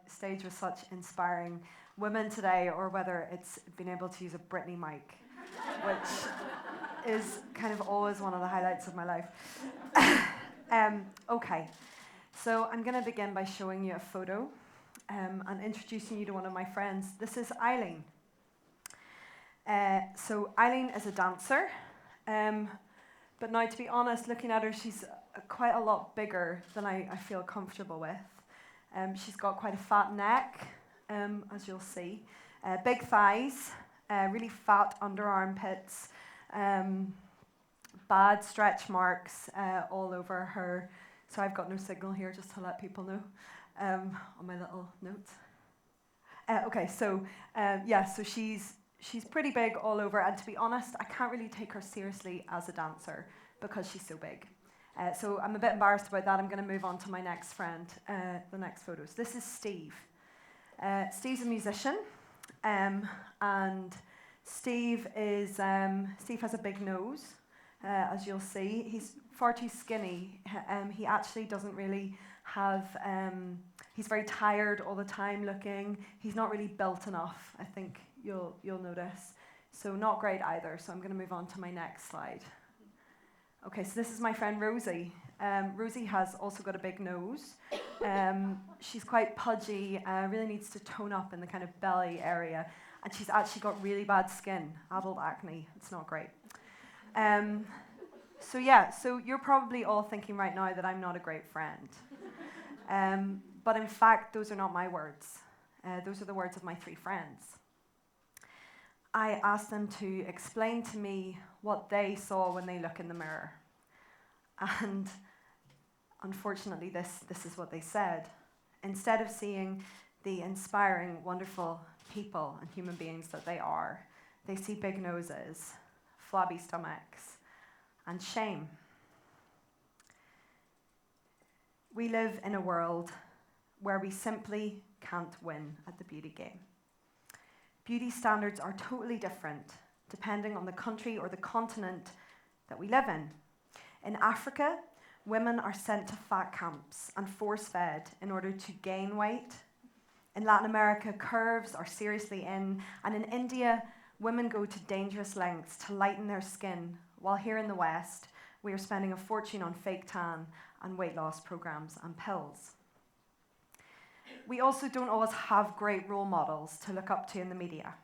stage with such inspiring women today, or whether it's been able to use a Britney mic, which is kind of always one of the highlights of my life. Okay, so I'm going to begin by showing you a photo and introducing you to one of my friends. This is Eileen. So Eileen is a dancer, but now, to be honest, looking at her, she's quite a lot bigger than I feel comfortable with. She's got quite a fat neck, as you'll see, big thighs, really fat under armpits, bad stretch marks all over her. So I've got no signal here, just to let people know on my little notes. Okay, so so she's pretty big all over, and to be honest, I can't really take her seriously as a dancer because she's so big. So I'm a bit embarrassed about that. I'm going to move on to my next friend, the next photos. This is Steve. Steve's a musician, and Steve has a big nose, as you'll see. He's far too skinny. He actually doesn't really have. He's very tired all the time looking. He's not really built enough, I think you'll notice. So not great either. So I'm going to move on to my next slide. Okay, so this is my friend Rosie. Rosie has also got a big nose. She's quite pudgy, really needs to tone up in the kind of belly area. And she's actually got really bad skin, adult acne. It's not great. So you're probably all thinking right now that I'm not a great friend. But in fact, those are not my words. Those are the words of my three friends. I asked them to explain to me what they saw when they look in the mirror. And unfortunately, this is what they said. Instead of seeing the inspiring, wonderful people and human beings that they are, they see big noses, flabby stomachs, and shame. We live in a world where we simply can't win at the beauty game. Beauty standards are totally different depending on the country or the continent that we live in. In Africa, women are sent to fat camps and force-fed in order to gain weight. In Latin America, curves are seriously in, and in India, women go to dangerous lengths to lighten their skin, while here in the West, we are spending a fortune on fake tan and weight loss programs and pills. We also don't always have great role models to look up to in the media.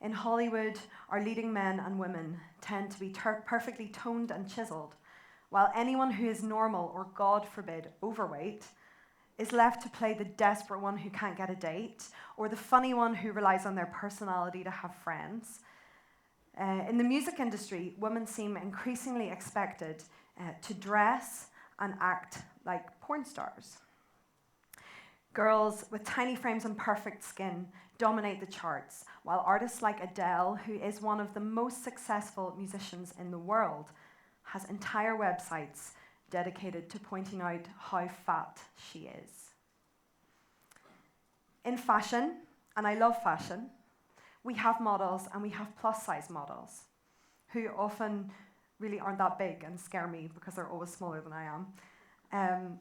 In Hollywood, our leading men and women tend to be perfectly toned and chiseled, while anyone who is normal or, God forbid, overweight is left to play the desperate one who can't get a date, or the funny one who relies on their personality to have friends. In the music industry, women seem increasingly expected to dress and act like porn stars. Girls with tiny frames and perfect skin dominate the charts, while artists like Adele, who is one of the most successful musicians in the world, has entire websites dedicated to pointing out how fat she is. In fashion, and I love fashion, we have models and we have plus-size models who often really aren't that big and scare me because they're always smaller than I am.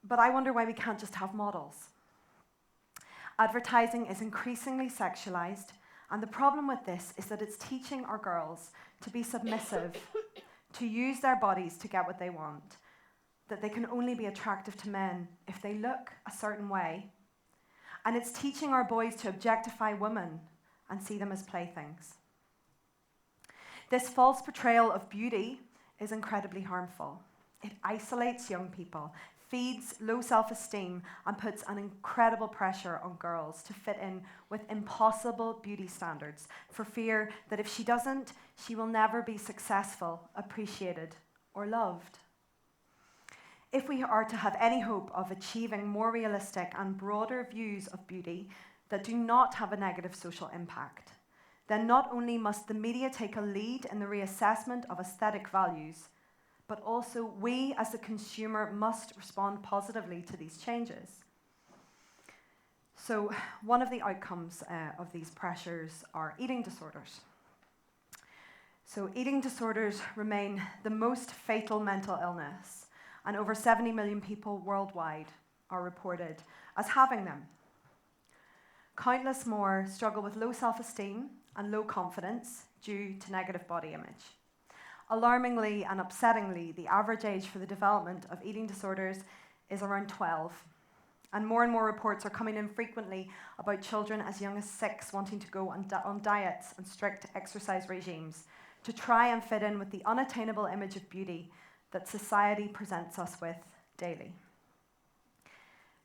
But I wonder why we can't just have models. Advertising is increasingly sexualized, and the problem with this is that it's teaching our girls to be submissive, to use their bodies to get what they want, that they can only be attractive to men if they look a certain way. And it's teaching our boys to objectify women and see them as playthings. This false portrayal of beauty is incredibly harmful. It isolates young people, feeds low self-esteem, and puts an incredible pressure on girls to fit in with impossible beauty standards for fear that if she doesn't, she will never be successful, appreciated, or loved. If we are to have any hope of achieving more realistic and broader views of beauty that do not have a negative social impact, then not only must the media take a lead in the reassessment of aesthetic values, but also we as the consumer must respond positively to these changes. So one of the outcomes of these pressures are eating disorders. So eating disorders remain the most fatal mental illness, and over 70 million people worldwide are reported as having them. Countless more struggle with low self-esteem and low confidence due to negative body image. Alarmingly and upsettingly, the average age for the development of eating disorders is around 12. And more reports are coming in frequently about children as young as 6 wanting to go on diets and strict exercise regimes to try and fit in with the unattainable image of beauty that society presents us with daily.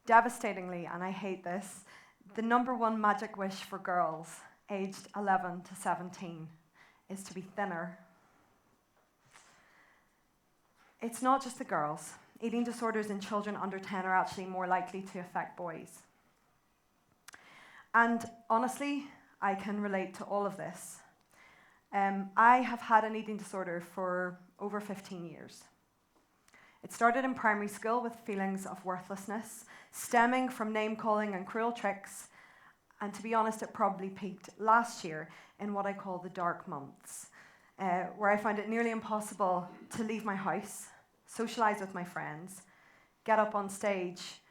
Devastatingly, and I hate this, the #1 magic wish for girls aged 11 to 17 is to be thinner. It's not just the girls. Eating disorders in children under 10 are actually more likely to affect boys. And honestly, I can relate to all of this. I have had an eating disorder for over 15 years. It started in primary school with feelings of worthlessness, stemming from name-calling and cruel tricks, and to be honest, it probably peaked last year in what I call the dark months, where I found it nearly impossible to leave my house, socialize with my friends, get up on stage,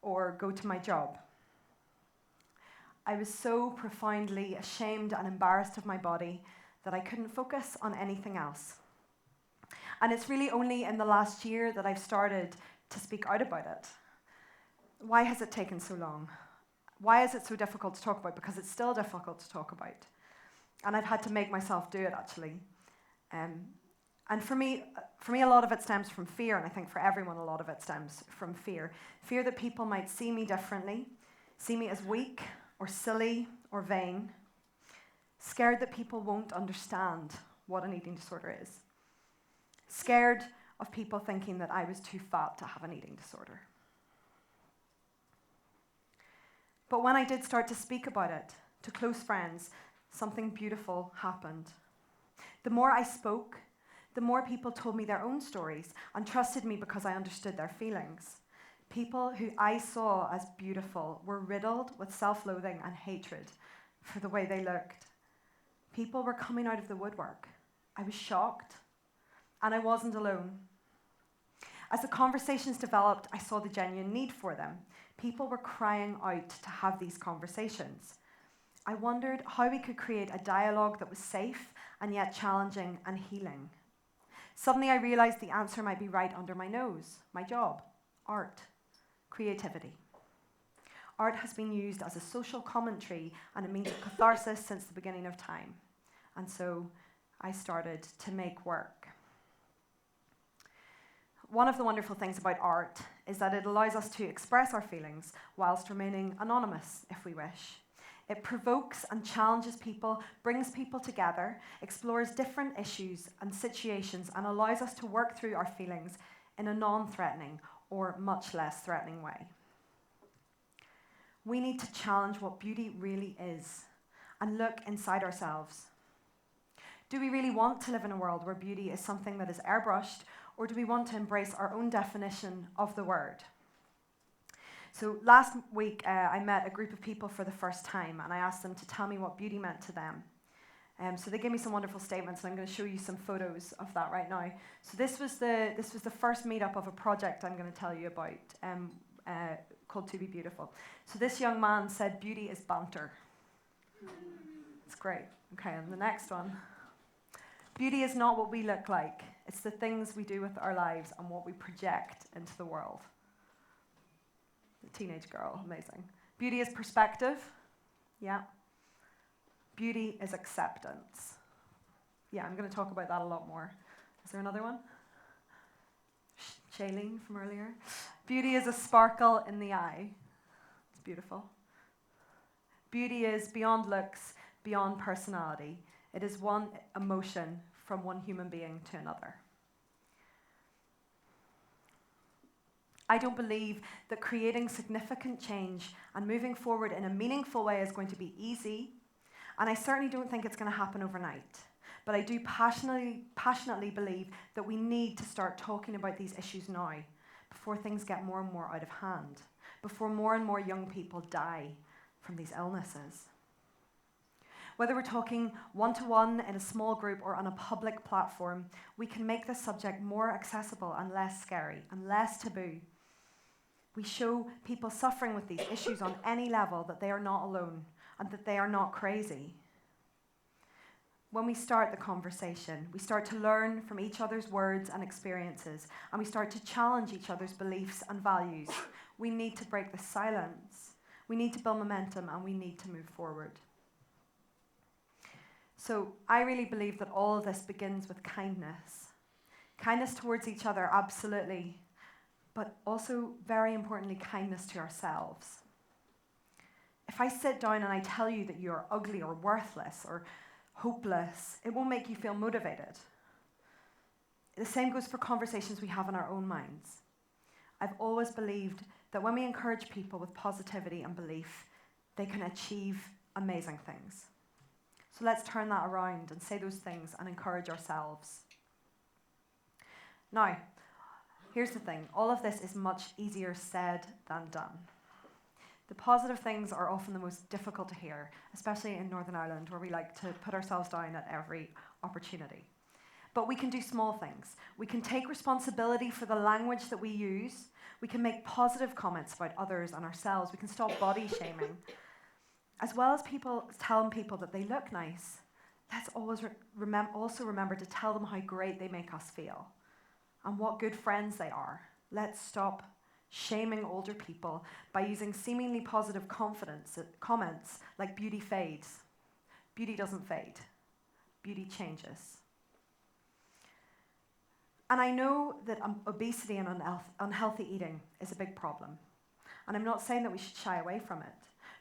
or go to my job. I was so profoundly ashamed and embarrassed of my body that I couldn't focus on anything else. And it's really only in the last year that I've started to speak out about it. Why has it taken so long? Why is it so difficult to talk about? Because it's still difficult to talk about. And I've had to make myself do it, actually. And for me, a lot of it stems from fear, and I think for everyone, a lot of it stems from fear. Fear that people might see me differently, see me as weak, or silly, or vain. Scared that people won't understand what an eating disorder is. Scared of people thinking that I was too fat to have an eating disorder. But when I did start to speak about it to close friends, something beautiful happened. The more I spoke, the more people told me their own stories and trusted me because I understood their feelings. People who I saw as beautiful were riddled with self-loathing and hatred for the way they looked. People were coming out of the woodwork. I was shocked, and I wasn't alone. As the conversations developed, I saw the genuine need for them. People were crying out to have these conversations. I wondered how we could create a dialogue that was safe and yet challenging and healing. Suddenly I realized the answer might be right under my nose, my job, art, creativity. Art has been used as a social commentary and a means of catharsis since the beginning of time. And so I started to make work. One of the wonderful things about art is that it allows us to express our feelings whilst remaining anonymous, if we wish. It provokes and challenges people, brings people together, explores different issues and situations, and allows us to work through our feelings in a non-threatening or much less threatening way. We need to challenge what beauty really is and look inside ourselves. Do we really want to live in a world where beauty is something that is airbrushed, or do we want to embrace our own definition of the word? So last week, I met a group of people for the first time, and I asked them to tell me what beauty meant to them. So they gave me some wonderful statements, and I'm going to show you some photos of that right now. So this was the first meetup of a project I'm going to tell you about, called To Be Beautiful. So this young man said, "Beauty is banter." It's great. Okay, and the next one. "Beauty is not what we look like. It's the things we do with our lives and what we project into the world." The teenage girl, amazing. "Beauty is perspective." Yeah. "Beauty is acceptance." Yeah, I'm going to talk about that a lot more. Is there another one? Shailene from earlier. "Beauty is a sparkle in the eye." It's beautiful. "Beauty is beyond looks, beyond personality. It is one emotion from one human being to another." I don't believe that creating significant change and moving forward in a meaningful way is going to be easy, and I certainly don't think it's going to happen overnight. But I do passionately believe that we need to start talking about these issues now, before things get more and more out of hand, before more and more young people die from these illnesses. Whether we're talking one-to-one in a small group or on a public platform, we can make this subject more accessible and less scary and less taboo. We show people suffering with these issues on any level that they are not alone and that they are not crazy. When we start the conversation, we start to learn from each other's words and experiences, and we start to challenge each other's beliefs and values. We need to break the silence. We need to build momentum, and we need to move forward. So I really believe that all of this begins with kindness. Kindness towards each other, absolutely, but also, very importantly, kindness to ourselves. If I sit down and I tell you that you're ugly or worthless or hopeless, it won't make you feel motivated. The same goes for conversations we have in our own minds. I've always believed that when we encourage people with positivity and belief, they can achieve amazing things. So let's turn that around and say those things and encourage ourselves. Now, here's the thing. All of this is much easier said than done. The positive things are often the most difficult to hear, especially in Northern Ireland, where we like to put ourselves down at every opportunity. But we can do small things. We can take responsibility for the language that we use. We can make positive comments about others and ourselves. We can stop body shaming. As well as telling people that they look nice, let's always also remember to tell them how great they make us feel and what good friends they are. Let's stop shaming older people by using seemingly positive comments like beauty fades. Beauty doesn't fade. Beauty changes. And I know that obesity and unhealthy eating is a big problem. And I'm not saying that we should shy away from it.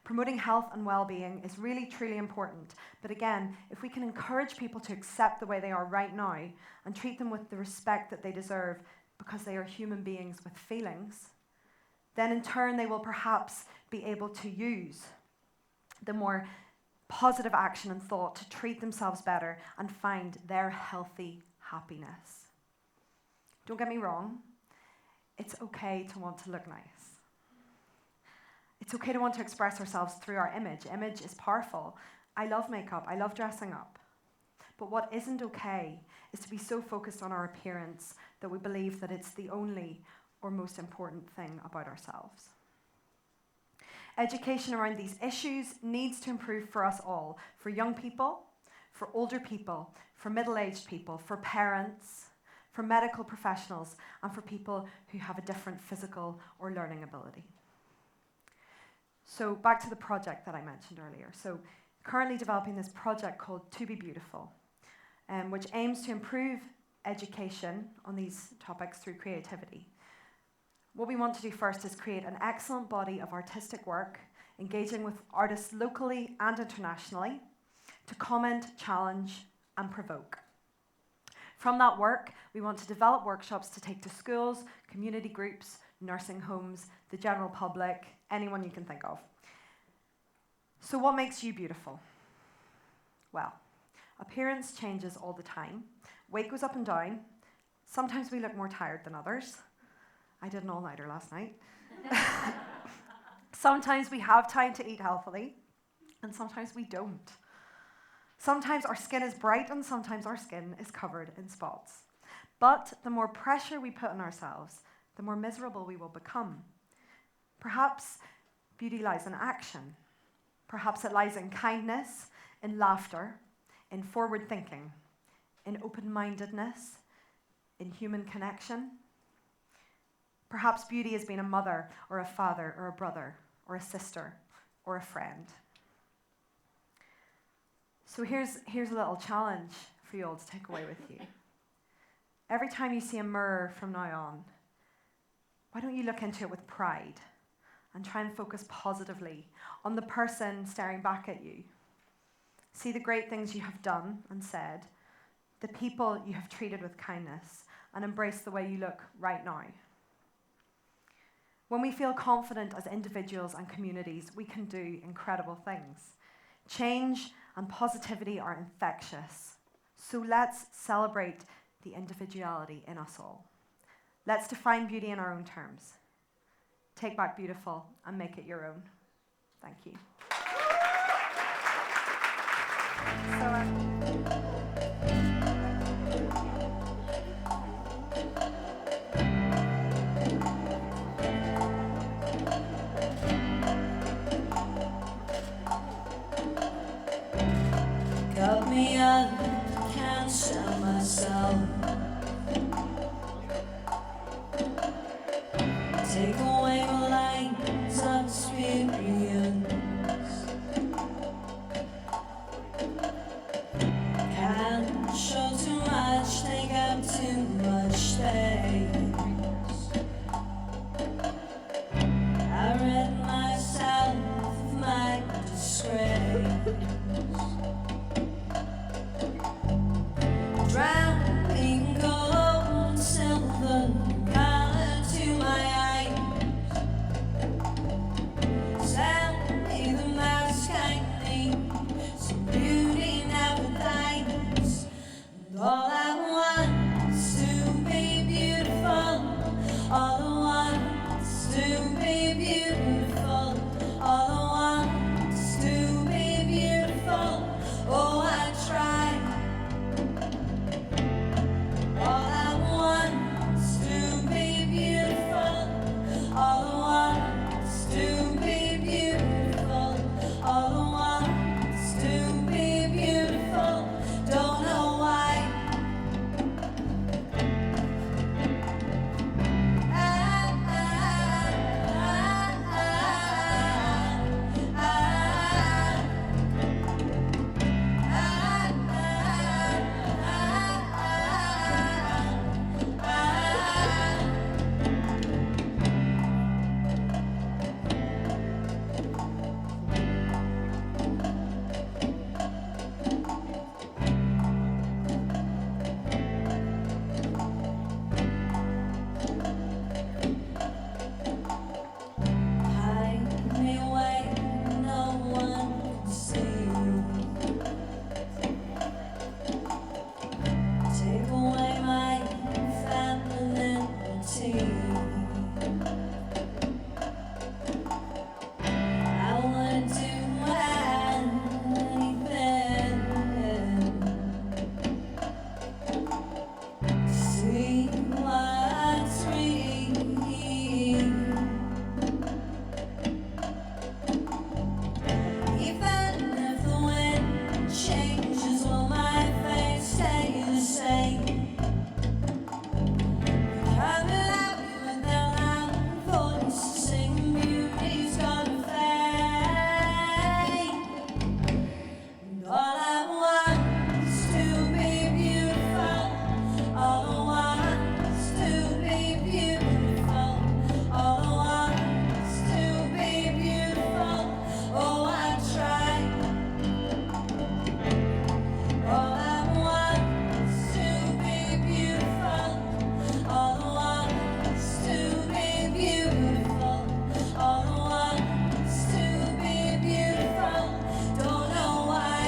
Promoting health and well-being is really, truly important. But again, if we can encourage people to accept the way they are right now and treat them with the respect that they deserve because they are human beings with feelings, then in turn they will perhaps be able to use the more positive action and thought to treat themselves better and find their healthy happiness. Don't get me wrong, it's okay to want to look nice. It's okay to want to express ourselves through our image. Image is powerful. I love makeup, I love dressing up. But what isn't okay is to be so focused on our appearance that we believe that it's the only or most important thing about ourselves. Education around these issues needs to improve for us all, for young people, for older people, for middle-aged people, for parents, for medical professionals, and for people who have a different physical or learning ability. So back to the project that I mentioned earlier. So currently developing this project called To Be Beautiful, which aims to improve education on these topics through creativity. What we want to do first is create an excellent body of artistic work, engaging with artists locally and internationally, to comment, challenge, and provoke. From that work, we want to develop workshops to take to schools, community groups, nursing homes, the general public, anyone you can think of. So what makes you beautiful? Well, appearance changes all the time. Weight goes up and down. Sometimes we look more tired than others. I did an all-nighter last night. Sometimes we have time to eat healthily, and sometimes we don't. Sometimes our skin is bright, and sometimes our skin is covered in spots. But the more pressure we put on ourselves, the more miserable we will become. Perhaps beauty lies in action. Perhaps it lies in kindness, in laughter, in forward thinking, in open-mindedness, in human connection. Perhaps beauty has been a mother, or a father, or a brother, or a sister, or a friend. So here's a little challenge for you all to take away with you. Every time you see a mirror from now on, why don't you look into it with pride and try and focus positively on the person staring back at you? See the great things you have done and said, the people you have treated with kindness, and embrace the way you look right now. When we feel confident as individuals and communities, we can do incredible things. Change and positivity are infectious. So let's celebrate the individuality in us all. Let's define beauty in our own terms. Take back beautiful and make it your own. Thank you. myself. Take away my lines of experience. Can't show too much, take up too much space. I rid myself of my disgrace. Drowning gold and silver color to my eyes. Send me the mask I need, some beauty never dies. And all I want is to be beautiful. All I want is to be beautiful. All I want is to be beautiful. Oh, I try. All I want is to be beautiful. All I want is to be beautiful. All I want is to be beautiful. Don't know why. Hide me away, no one can see. Take away my femininity. I wouldn't do anything. See what's real. Even if the wind changes, will my face stay the same? Come at me with their loud voices, singing beauty's gonna fade. And all I want is to be beautiful. All I want is to be beautiful. All I want is to be beautiful. Oh, I try. All I want is to be beautiful. All I want is to be beautiful. All I want is to be beautiful. Don't know why.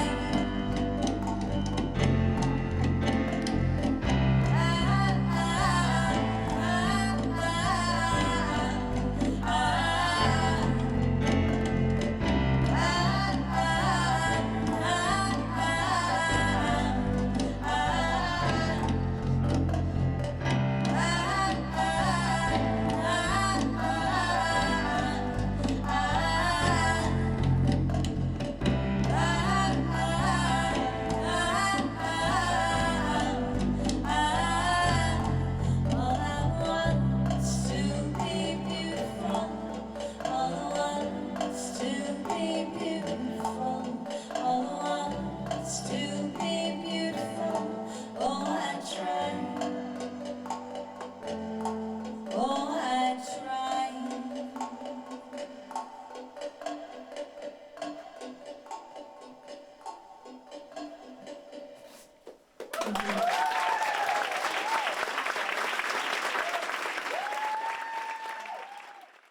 All I want is to be beautiful. All I want is to be beautiful. All I want is to be beautiful. Oh, I try. Oh, I try. Thank you.